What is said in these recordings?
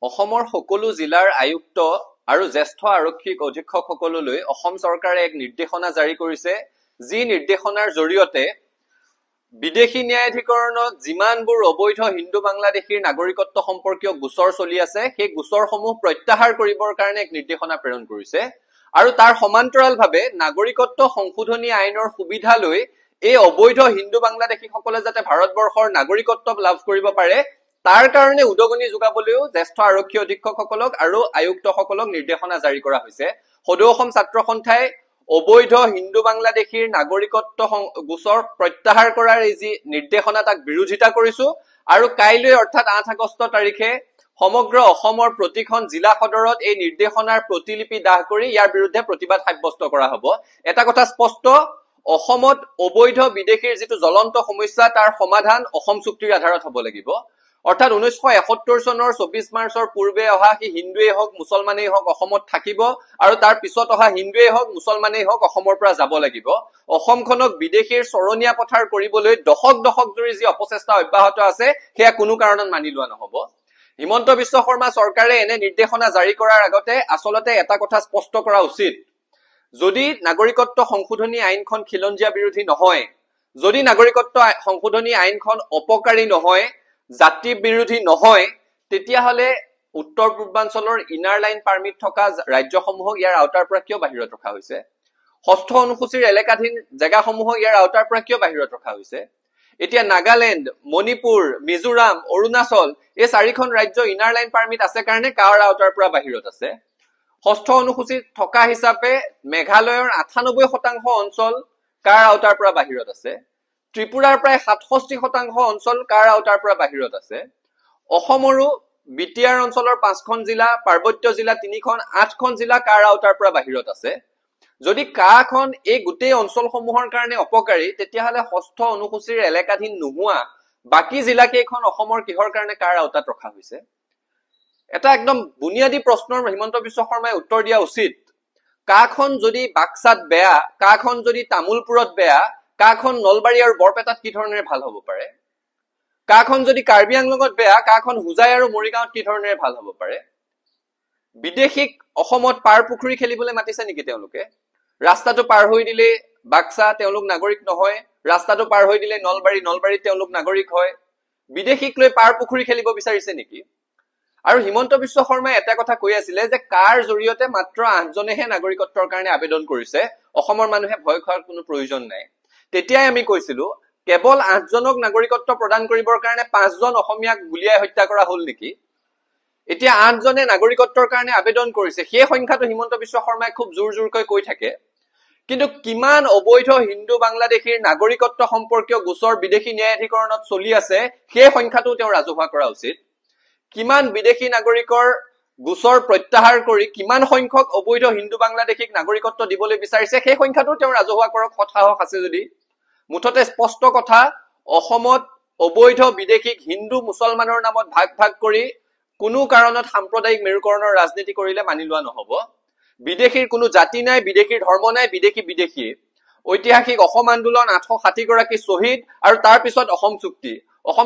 অসমৰ সকলো জিলাৰ আয়ুক্ত আৰু জ্যেষ্ঠ আৰক্ষী অধীক্ষকসকললৈ অসম চৰকাৰে এক নিৰ্দেশনা জাৰি কৰিছে, যি নিৰ্দেশনাৰ জৰিয়তে বিদেশী ন্যায়াধিকৰণত যিমানবোৰ অবৈধ হিন্দু বাংলাদেশীৰ নাগৰিকত্ব সম্পৰ্কীয় গোচৰ চলি আছে সেই গোচৰসমূহ প্ৰত্যাহাৰ কৰিবৰ কাৰণে এক নিৰ্দেশনা প্ৰেৰণ কৰিছে আৰু তাৰ সমান্তৰালভাৱে নাগৰিকত্ব সংশোধনী আইনৰ সুবিধা লৈ এই অবৈধ হিন্দু বাংলাদেশীসকলে যাতে ভাৰতবৰ্ষৰ নাগৰিকত্ব লাভ কৰিব পাৰে তাৰ কাৰণে উদগনি যোগাবলৈও জ্যেষ্ঠ আৰক্ষী অধীক্ষকসকলক আৰু আয়ুক্তসকলক নিৰ্দেশনা জাৰি কৰা হৈছে। সদৌ অসম ছাত্ৰ সন্থাই অবৈধ হিন্দু বাংলাদেশীৰ নাগৰিকত্ব গোচৰ প্ৰত্যাহাৰ কৰাৰ এই যি নিৰ্দেশনা তাক বিৰোধিতা কৰিছো আৰু কাইলৈ অৰ্থাৎ 8 আগষ্ট তাৰিখে সমগ্ৰ অসমৰ প্ৰতিখন জিলা সদৰত এই নিৰ্দেশনাৰ প্ৰতিলিপি দাহ কৰি ইয়াৰ বিৰুদ্ধে প্ৰতিবাদ সাব্যস্ত কৰা হ'ব। এটা কথা স্পষ্ট, অসমত অবৈধ বিদেশীৰ যিটো জ্বলন্ত সমস্যা তাৰ সমাধান অসম চুক্তিৰ আধাৰত হ'ব লাগিব। অৰ্থাৎ 1971 চনৰ 24 মাৰ্চৰ পূৰ্বে অহা কি হিন্দুৱেই হওক মুছলমানেই হওক অসমত থাকিব আৰু তাৰ পিছত অহা হিন্দুৱেই হওক মুছলমানেই হওক অসমৰ পৰা যাব লাগিব। অসমখনক বিদেশীৰ চৰণীয়া পথাৰ কৰিবলৈ দশক জুৰি যি অপচেষ্টা অব্যাহত আছে সেয়া কোনো কাৰণত মানি লোৱা নহ'ব। হিমন্ত বিশ্ব শৰ্মা চৰকাৰে এনে নিৰ্দেশনা জাৰি কৰাৰ আগতে আচলতে এটা কথা স্পষ্ট কৰা উচিত, যদি নাগৰিকত্ব সংশোধনী আইনখন খিলঞ্জীয়া বিৰোধী নহয়, যদি নাগৰিকত্ব সংশোধনী আইনখন অপকাৰী নহয়, জাতি বিৰোধী নহয়, তেতিয়াহলে উত্তৰ পূৰ্বাঞ্চলৰ ইনাৰ লাইন পাৰ্মিট থকা ৰাজ্যসমূহক ইয়াৰ আওতাৰ পৰা কিয় বাহিৰত ৰখা হৈছে? ষষ্ঠ অনুসূচীৰ এলেকাধীন জেগাসমূহক ইয়াৰ আওতাৰ পৰা কিয় বাহিৰত ৰখা হৈছে? এতিয়া নাগালেণ্ড, মণিপুৰ, মিজোৰাম, অৰুণাচল এই চাৰিখন ৰাজ্য ইনাৰ লাইন পাৰ্মিট আছে কাৰণে কাৰ আওতাৰ পৰা বাহিৰত আছে? ষষ্ঠ অনুসূচীত থকা হিচাপে মেঘালয়ৰ 98% অঞ্চল কাৰ আওতাৰ পৰা বাহিৰত আছে? ত্ৰিপুৰাৰ প্ৰায় 67% অঞ্চল কাৰ আওতাৰ পৰা বাহিৰত আছে? অসমৰো বিটিআৰ অঞ্চলৰ 5খন জিলা, পাৰ্বত্য জিলা 3খন, 8খন জিলা কাৰ আওতাৰ পৰা বাহিৰত আছে। যদি কাখন এই গোটেই অঞ্চলসমূহৰ কাৰণে অপকাৰী, তেতিয়াহলে ষষ্ঠ অনুসূচীৰ এলেকাধীন নোহোৱা বাকী জিলাকেইখন অসমৰ কিহৰ কাৰণে কাৰ আওতাত ৰখা হৈছে? এটা একদম বুনিয়াদী প্ৰশ্নৰ হিমন্ত বিশ্ব শৰ্মাই উত্তৰ দিয়া উচিত। কাখন যদি বাক্সাত বেয়া, কাখন যদি তামুলপুৰত বেয়া, কাখন নলবাৰী আৰু বৰপেটাত কি ধৰণেৰে ভাল হ'ব পাৰে? কাখন যদি কাৰ্বি আংলঙত বেয়া, কাখন হুজাই আৰু মৰিগাঁৱত কি ধৰণেৰে ভাল হ'ব পাৰে? বিদেশীক অসমত পাৰ পুখুৰী খেলিবলৈ মাতিছে নেকি তেওঁলোকে? ৰাস্তাটো পাৰ হৈ দিলে বাক্সা তেওঁলোক নাগৰিক নহয়, ৰাস্তাটো পাৰ হৈ দিলে নলবাৰীত তেওঁলোক নাগৰিক হয়। বিদেশীক লৈ পাৰ পুখুৰী খেলিব বিচাৰিছে নেকি? আৰু হিমন্ত বিশ্ব শৰ্মাই এটা কথা কৈ আছিলে যে কাৰ জৰিয়তে মাত্ৰ 8জনেহে নাগৰিকত্বৰ কাৰণে আবেদন কৰিছে, অসমৰ মানুহে ভয় খোৱাৰ কোনো প্ৰয়োজন নাই। তেতিয়াই আমি কৈছিলো কেৱল 8জনক নাগৰিকত্ব প্ৰদান কৰিবৰ কাৰণে 5জন অসমীয়াক গুলিয়াই হত্যা কৰা হল নেকি? এতিয়া 8জনে নাগৰিকত্বৰ কাৰণে আবেদন কৰিছে, সেই সংখ্যাটো হিমন্ত বিশ্ব শৰ্মাই খুব জোৰকৈ কৈ থাকে। কিন্তু কিমান অবৈধ হিন্দু বাংলাদেশীৰ নাগৰিকত্ব সম্পৰ্কীয় গোচৰ বিদেশী ন্যায়াধিকৰণত চলি আছে সেই সংখ্যাটো তেওঁ ৰাজহুৱা কৰা উচিত। কিমান বিদেশী নাগৰিকৰ গোচৰ প্ৰত্যাহাৰ কৰি কিমান সংখ্যক অবৈধ হিন্দু বাংলাদেশীক নাগৰিকত্ব দিবলৈ বিচাৰিছে সেই সংখ্যাটো তেওঁ ৰাজহুৱা কৰক সাহস আছে যদি। মুঠতে স্পষ্ট কথা, অসমত অবৈধ বিদেশীক হিন্দু মুছলমানৰ নামত ভাগ কৰি কোনো কাৰণত সাম্প্ৰদায়িক মেৰুকৰণৰ ৰাজনীতি কৰিলে মানি লোৱা নহব। বিদেশীৰ কোনো জাতি নাই, বিদেশীৰ ধৰ্ম নাই, বিদেশী। ঐতিহাসিক অসম আন্দোলন, 860 গৰাকী শ্বহীদ আৰু তাৰ পিছত অসম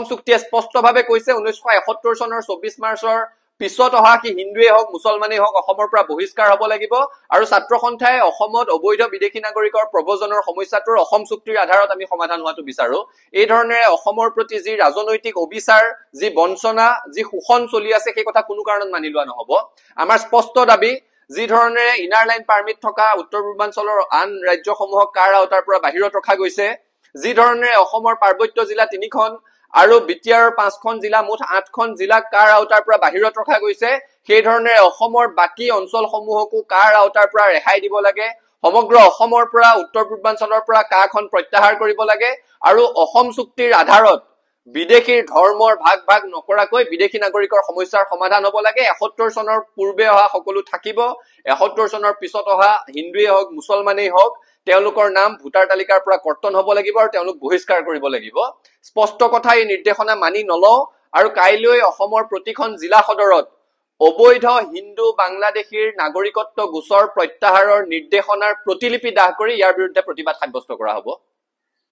চুক্তিয়ে স্পষ্টভাৱে কৈছে 1971 চনৰ 24 মাৰ্চৰ পিছত অহা কি হিন্দুৱে হওক মুছলমানেই হওক অসমৰ পৰা বহিষ্কাৰ হ'ব লাগিব আৰু ছাত্ৰ সন্থাই অসমত অবৈধ বিদেশী নাগৰিকৰ প্ৰব্ৰজনৰ সমস্যাটোৰ অসম চুক্তিৰ আধাৰত আমি সমাধান হোৱাটো বিচাৰো। এই ধৰণেৰে অসমৰ প্ৰতি যি ৰাজনৈতিক অবিচাৰ, যি বঞ্চনা, যি শোষণ চলি আছে সেই কথা কোনো কাৰণত মানি লোৱা নহব। আমাৰ স্পষ্ট দাবী, যি ধৰণেৰে ইনাৰ লাইন পাৰ্মিট থকা উত্তৰ পূৰ্বাঞ্চলৰ আন ৰাজ্যসমূহক কাৰ আওতাৰ পৰা বাহিৰত ৰখা গৈছে, যি ধৰণেৰে অসমৰ পাৰ্বত্য জিলা 3খন আৰু বিটিআৰৰ 5খন জিলা মুঠ 8খন জিলাক কাৰ আওতাৰ পৰা বাহিৰত ৰখা গৈছে, সেই ধৰণেৰে অসমৰ বাকী অঞ্চলসমূহকো কাৰ আওতাৰ পৰা ৰেহাই দিব লাগে। সমগ্ৰ অসমৰ পৰা উত্তৰ পূৰ্বাঞ্চলৰ পৰা কাখন প্ৰত্যাহাৰ কৰিব লাগে আৰু অসম চুক্তিৰ আধাৰত বিদেশীৰ ধৰ্মৰ ভাগ নকৰাকৈ বিদেশী নাগৰিকৰ সমস্যাৰ সমাধান হ'ব লাগে। 71 চনৰ পূৰ্বে অহা সকলো থাকিব, 71 চনৰ পিছত অহা হিন্দুৱেই হওক মুছলমানেই হওক তেওঁলোকৰ নাম ভোটাৰ তালিকাৰ পৰা কৰ্তন হ'ব লাগিব আৰু তেওঁলোক বহিষ্কাৰ কৰিব লাগিব। স্পষ্ট কথা, এই নিৰ্দেশনা মানি নলওঁ আৰু কাইলৈ অসমৰ প্ৰতিখন জিলা সদৰত অবৈধ হিন্দু বাংলাদেশীৰ নাগৰিকত্ব গোচৰ প্ৰত্যাহাৰৰ নিৰ্দেশনাৰ প্ৰতিলিপি দাহ কৰি ইয়াৰ বিৰুদ্ধে প্ৰতিবাদ সাব্যস্ত কৰা হ'ব।